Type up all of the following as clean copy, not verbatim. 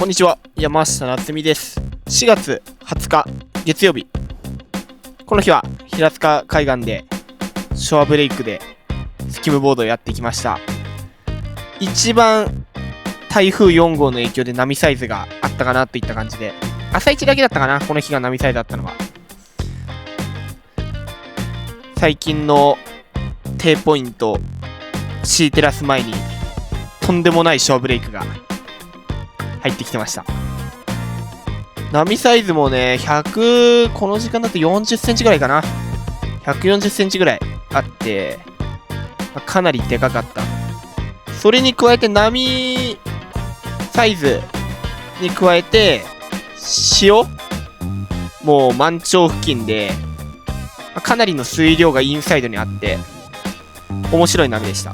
こんにちは、山下夏美です。4月20日月曜日、この日は平塚海岸でショアブレイクでスキムボードをやってきました。一番台風4号の影響で波サイズがあったかなといった感じで、朝一だけだったかな、この日が波サイズだったのは。最近の低ポイント C テラス前にとんでもないショアブレイクが入ってきてました。波サイズもね、この時間だと40センチぐらいかな。140センチぐらいあって、かなりでかかった。それに加えて波サイズに加えて、潮もう満潮付近で、かなりの水量がインサイドにあって、面白い波でした。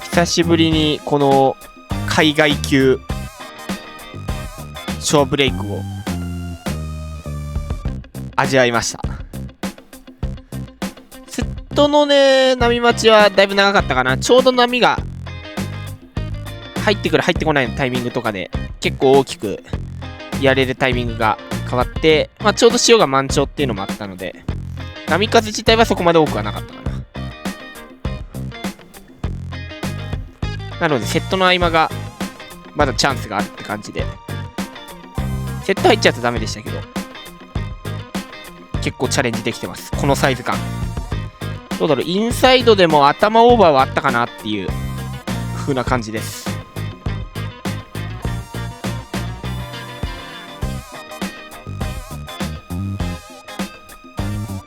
久しぶりにこの海外級ショアブレイクを味わいました。セットのね、波待ちはだいぶ長かったかな。ちょうど波が入ってくる入ってこないのタイミングとかで結構大きくやれるタイミングが変わって、ちょうど潮が満潮っていうのもあったので、波風自体はそこまで多くはなかったかな。なのでセットの合間がまだチャンスがあるって感じで、セット入っちゃうとダメでしたけど、結構チャレンジできてます。このサイズ感どうだろう、インサイドでも頭オーバーはあったかなっていう風な感じです。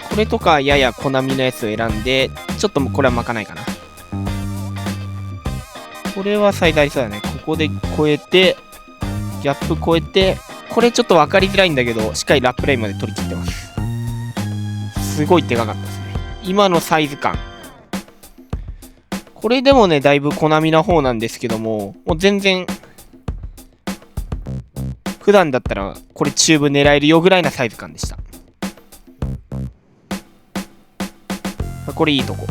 これとかやや小波のやつを選んで、ちょっともうこれは巻かないかな。これはサイズありそうだね。ここで越えて、ギャップ越えて、これちょっと分かりづらいんだけど、しっかりラップラインまで取り切ってます。すごいでかかったですね。今のサイズ感。これでもね、だいぶ小波な方なんですけども、もう全然、普段だったらこれチューブ狙えるよぐらいなサイズ感でした。これいいとこ。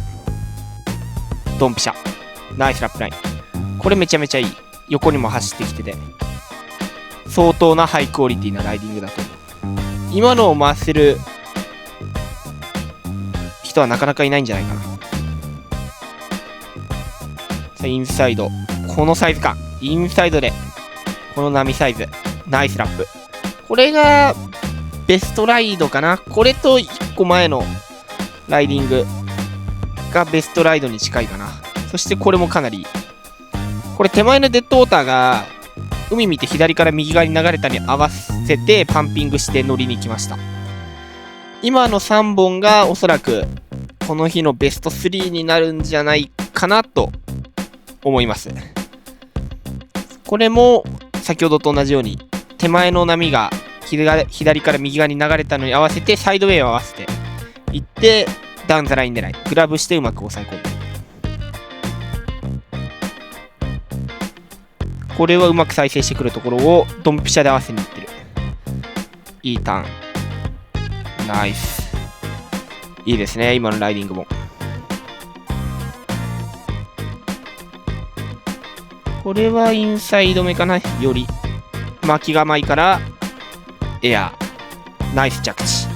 ドンピシャ。ナイスラップライン。これめちゃめちゃいい。横にも走ってきてて、相当なハイクオリティなライディングだと思う。今のを回せる人はなかなかいないんじゃないかな。さあインサイド、このサイズ感、インサイドでこの波サイズ、ナイスラップ。これがベストライドかな。これと1個前のライディングがベストライドに近いかな。そしてこれもかなりいい。これ手前のデッドウォーターが海見て左から右側に流れたに合わせてパンピングして乗りに来ました。今の3本がおそらくこの日のベスト3になるんじゃないかなと思います。これも先ほどと同じように手前の波が左から右側に流れたのに合わせてサイドウェイを合わせていってダウンザライン狙い、グラブしてうまく抑え込んで、これはうまく再生してくるところをドンピシャで合わせにいってる。いいターン、ナイス、いいですね。今のライディングもこれはインサイド目かな。より巻き構えからエアー、ナイス着地、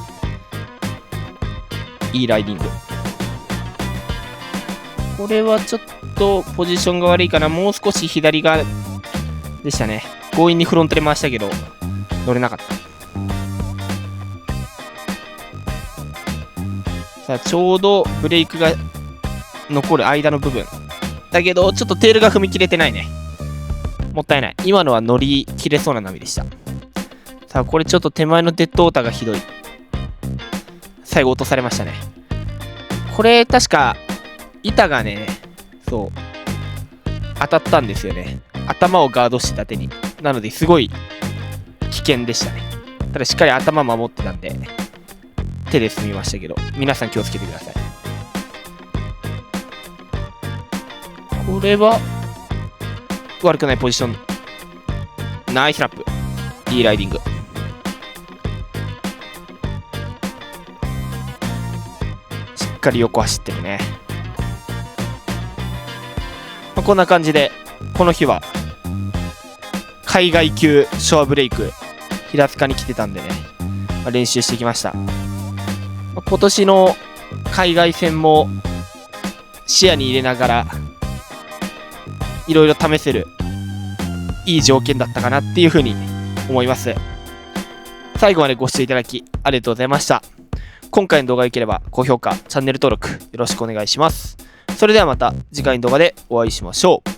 いいライディング。これはちょっとポジションが悪いかな。もう少し左側でしたね。強引にフロントで回したけど乗れなかった。さあちょうどブレイクが残る間の部分だけど、ちょっとテールが踏み切れてないね。もったいない。今のは乗り切れそうな波でした。さあこれちょっと手前のデッドウォーターがひどい。最後落とされましたね。これ確か板がね、そう当たったんですよね。頭をガードしてた手に。なのですごい危険でしたね。ただしっかり頭守ってたんで手で済みましたけど、皆さん気をつけてください。これは悪くないポジション、ナイスラップ、いいライディング。しっかり横走ってるね。こんな感じでこの日は海外級ショアブレイク、平塚に来てたんでね、練習してきました。今年の海外戦も視野に入れながら、いろいろ試せる、いい条件だったかなっていうふうに思います。最後までご視聴いただきありがとうございました。今回の動画が良ければ高評価、チャンネル登録よろしくお願いします。それではまた次回の動画でお会いしましょう。